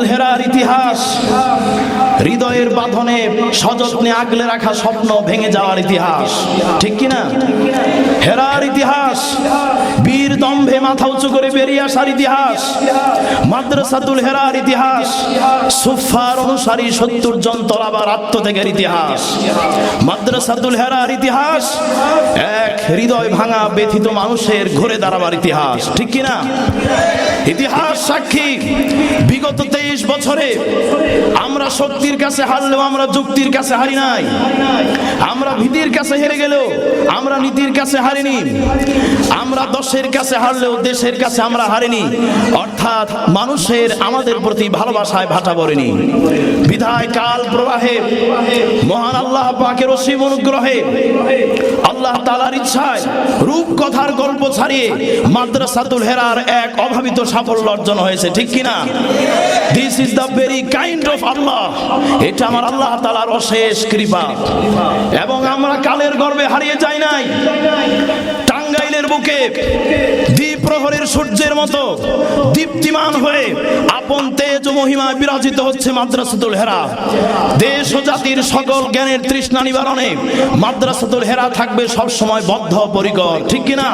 হেরার ইতিহাস, হৃদয়ের বাঁধনে সযত্নে আগলে রাখা স্বপ্ন ভেঙে যাওয়ার ইতিহাস, ঠিক কিনা? হেরার ইতিহাস, বীর দম্ভে মাথা উঁচু করে বেরিয়ে আসার ইতিহাস। মাদ্রাসাতুল হেরার ইতিহাস, সুফার অনুসারী ৭০ জন তলাবার আত্মত্যাগের ইতিহাস। মাদ্রাসাতুল হেরার ইতিহাস, এক হৃদয় ভাঙা ব্যথিত মানুষের ঘুরে দাঁড়াবার ইতিহাস, ঠিক কিনা? ইতিহাস সাক্ষী, বিগত 23 বছরে আমরা শক্তির কাছে হারলেও আমরা যুক্তির কাছে হারি নাই। আমরা ভীতির কাছে হেরে গেলেও আমরা নীতির কাছে হারিনি। আমরা দশের কাছে হারলেও দেশের কাছে আমরা হারিনি। অর্থাৎ মানুষের আমাদের প্রতি ভালোবাসায় ভাটা পড়েনি। বিধায় কাল প্রবাহে মহান আল্লাহ পাকের অসীম অনুগ্রহে আল্লাহ তাআলার ইচ্ছায় রূপকথার গল্প ছাড়িয়ে মাদ্রাসাতুল হেরার এক অভাবিত সাফল্য অর্জন হয়েছে, ঠিক কিনা? This is the very kind of Allah. এটা আমার আল্লাহ তাআলার অশেষ কৃপা। এবং আমরা কালের গর্ভে হারিয়ে যাই নাই। টাঙ্গাইলের বুকে দ্বিপ্রহরের সূর্যের মতো দীপ্তিমান হয়ে আপন তেজ ও মহিমায় বিরাজিত হচ্ছে মাদ্রাসাতুল হেরা। দেশ ও জাতির সকল জ্ঞানের তৃষ্ণা নিবারণে মাদ্রাসাতুল হেরা থাকবে সবসময় বদ্ধপরিকর, ঠিক কিনা?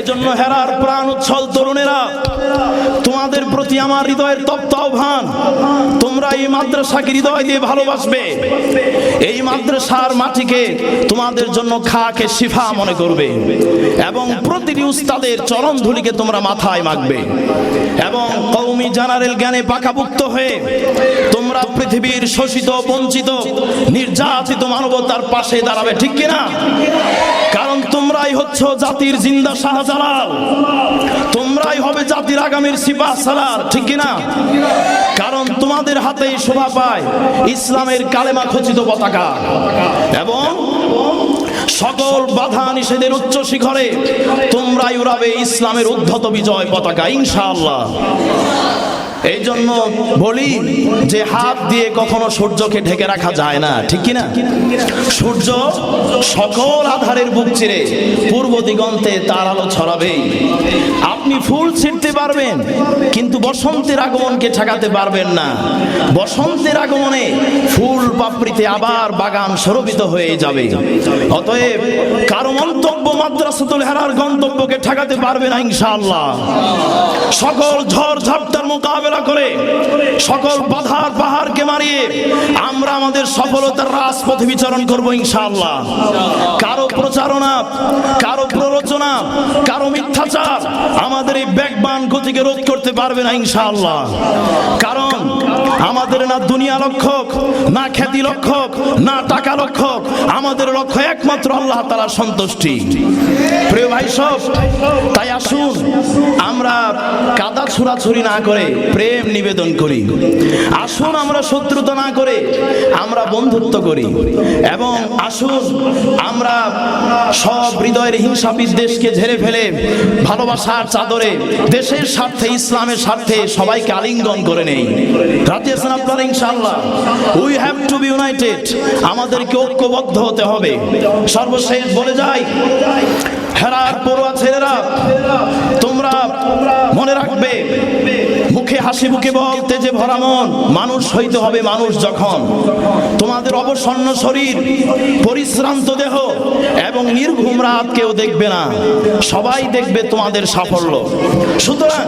এজন্য হেরার প্রাণ উচ্ছল তরুণেরা, তোমাদের প্রতি আমার হৃদয়ের তপ্ত আহ্বান, তোমরা এই মাদ্রাসাকে হৃদয় দিয়ে ভালোবাসবে। এই মাদ্রাসার মাটিকে তোমাদের জন্য খাকে শিফা মনে করবে এবং প্রতিটি উস্তাদের চরণ ধুলিকে তোমরা মাথায় মাখবে এবং কওমি জেনারেল জ্ঞানে পাকাপুক্ত হয়ে তোমরা পৃথিবীর শোষিত, বঞ্চিত, নির্যাতিত মানবতার পাশে দাঁড়াবে, ঠিক কিনা? কারণ তোমরাই হচ্ছ জাতির জিন্দা শাহজালাল, তোমরাই হবে জাতির আগামীর সিপাহ সালার, ঠিক কিনা? কারণ তোমাদের হাতেই শোভা পায় ইসলামের কালেমা খচিত পতাকা এবং সকল বাধা নিষেধের উচ্চ শিখরে তোমরাই উড়াবে ইসলামের উদ্ধত বিজয় পতাকা, ইনশাআল্লাহ। এই জন্য বলি যে হাত দিয়ে কখনো সূর্যকে ঢেকে রাখা যায় না, ঠিক কিনা? সূর্য সকল আধারের বুক চিরে পূর্ব দিগন্তে তার আলো ছড়াবে। আপনি ফুল ছিঁড়তে পারবেন কিন্তু বসন্তের আগমনকে ঠেকাতে পারবেন না। বসন্তের আগমনে ফুল পাপড়িতে আবার বাগান শোভিত হয়ে যাবে। অতএব কারো মন্তব্য মাদ্রাসাতুল হেরার গন্তব্যকে ঠেকাতে পারবে না, ইনশাআল্লাহ। সকল ঝড় ঝাপটার মোকাবেলা করে, সকল বাধার পাহাড়কে মারিয়ে আমরা আমাদের সফলতার রাজপথে বিচরণ করব, ইনশাআল্লাহ। কারো প্রচারণা, কারো প্ররোচনা, কারো মিথ্যাচার আমাদের এই বেগবান গতিকে রোধ করতে পারবে না, ইনশাআল্লাহ। কারণ আমাদের না দুনিয়া লক্ষ্যক, না খ্যাতি লক্ষ্যক, না টাকা লক্ষ্যক। আমাদের লক্ষ্য একমাত্র আল্লাহ তাআলার সন্তুষ্টি। প্রিয় ভাই সব, তাই আসুন আমরা কাদা ছুড়াছুড়ি না করে প্রেম নিবেদন করি। আসুন আমরা শত্রুতা না করে আমরা বন্ধুত্ব করি এবং আসুন আমরা সব হৃদয়ের হিংসা বিদ্বেষকে ঝেড়ে ফেলে ভালোবাসার চাদরে দেশের স্বার্থে, ইসলামের স্বার্থে সবাইকে আলিঙ্গন করে নেই। রাজি আছেন আপনারা? ইনশাআল্লাহ। We have to B United. আমাদেরকে ঐক্যবদ্ধ হতে হবে। সর্বশেষ বলে যাই, হেরার পড়ুয়া ছেলেরা, তোমরা মনে রাখবে, মুখে হাসি মুখে বলতে যে ভরা মন, মানুষ হইতে হবে মানুষ যখন। তোমাদের অবসন্ন শরীর, পরিশ্রান্ত দেহ এবং নির্ঘুম রাত কেউ দেখবে না, সবাই দেখবে তোমাদের সাফল্য। সুতরাং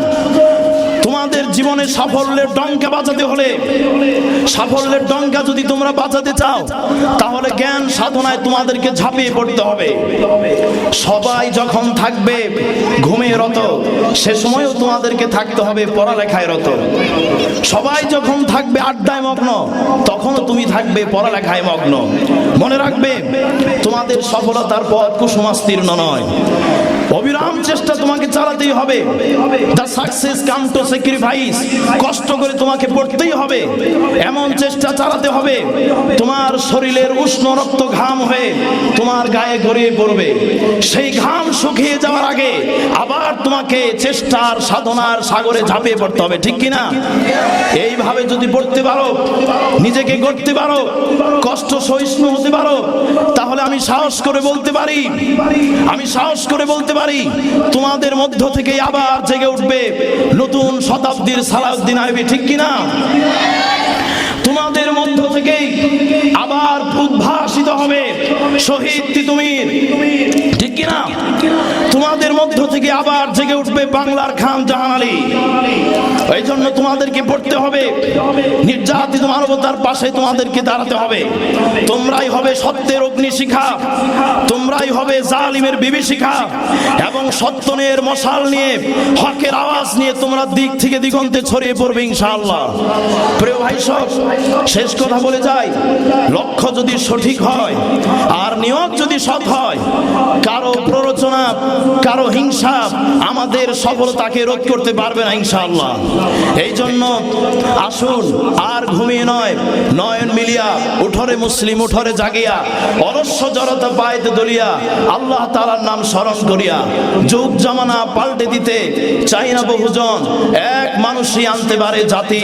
তোমাদের জীবনে সাফল্যের ডঙ্কা বাজাতে হলে, সাফল্যের ডঙ্কা যদি তোমরা বাজাতে চাও, তাহলে জ্ঞান সাধনায় তোমাদেরকে ঝাঁপিয়ে পড়তে হবে। সবাই যখন থাকবে ঘুমে রত, সে সময়ও তোমাদেরকে থাকতে হবে পড়ালেখায় রত। সবাই যখন থাকবে আড্ডায় মগ্ন, তখনও তুমি থাকবে পড়ালেখায় মগ্ন। মনে রাখবে, তোমাদের সফলতার পথ কুসুমাস্তীর্ণ নয়। অবিরাম চেষ্টা তোমাকে চালাতেই হবে। The success come to sacrifice. কষ্ট করে তোমাকে পড়তেই হবে। এমন চেষ্টা চালাতে হবে তোমার শরীরের উষ্ণ রক্ত ঘাম হয়ে তোমার গায়ে গড়িয়ে পড়বে। সেই ঘাম শুকিয়ে যাওয়ার আগে আবার তোমাকে চেষ্টার সাধনার সাগরে ঝাঁপিয়ে পড়তে হবে, ঠিক কিনা? এইভাবে যদি পড়তে পারো, নিজেকে গড়তে পারো, কষ্ট সহিষ্ণু হতে পারো, তাহলে আমি সাহস করে বলতে পারি তোমার তোমাদের মধ্য থেকে আবার জেগে উঠবে নতুন শতাব্দীর সালাউদ্দিন আইয়ুবী, ঠিক কিনা? তোমাদের মধ্য থেকেই আবার উদ্ভাসিত হবে শহীদ তিতুমীর, ঠিক কিনা? তোমাদের মধ্য থেকে আবার জেগে উঠবে বাংলার খান জাহান আলী। এই জন্য তোমাদেরকে পড়তে হবে, নির্যাতিত মানবতার পাশে তোমাদেরকে দাঁড়াতে হবে। তোমরাই হবে সত্যের অগ্নিশিখা, তোমরাই হবে জালিমের বিভীষিকা, এবং সত্যনের মশাল নিয়ে, হকের আওয়াজ নিয়ে তোমরা দিক থেকে দিগন্তে ছড়িয়ে পড়বে ইনশাআল্লাহ। প্রিয় ভাই সব, শেষ কথা বলে যাই, লক্ষ্য যদি সঠিক হয় আর নিয়ত যদি সৎ হয়, কারো প্ররোচনা, কারো হিংসা আমাদের সফলতাকে রোধ করতে পারবে না ইনশাআল্লাহ। এই জন্য আসুন আর ঘুমিয়ে নয়, নয়ন মিলিয়া উঠরে মুসলিম উঠরে জাগিয়া, অলস্য জড়তা পাইতে দলিয়া, আল্লাহ তাআলার নাম স্মরণ করিয়া, যুগ জামানা পাল্টে দিতে চাই না বহুজন, এক মানুষই আনতে পারে জাতি।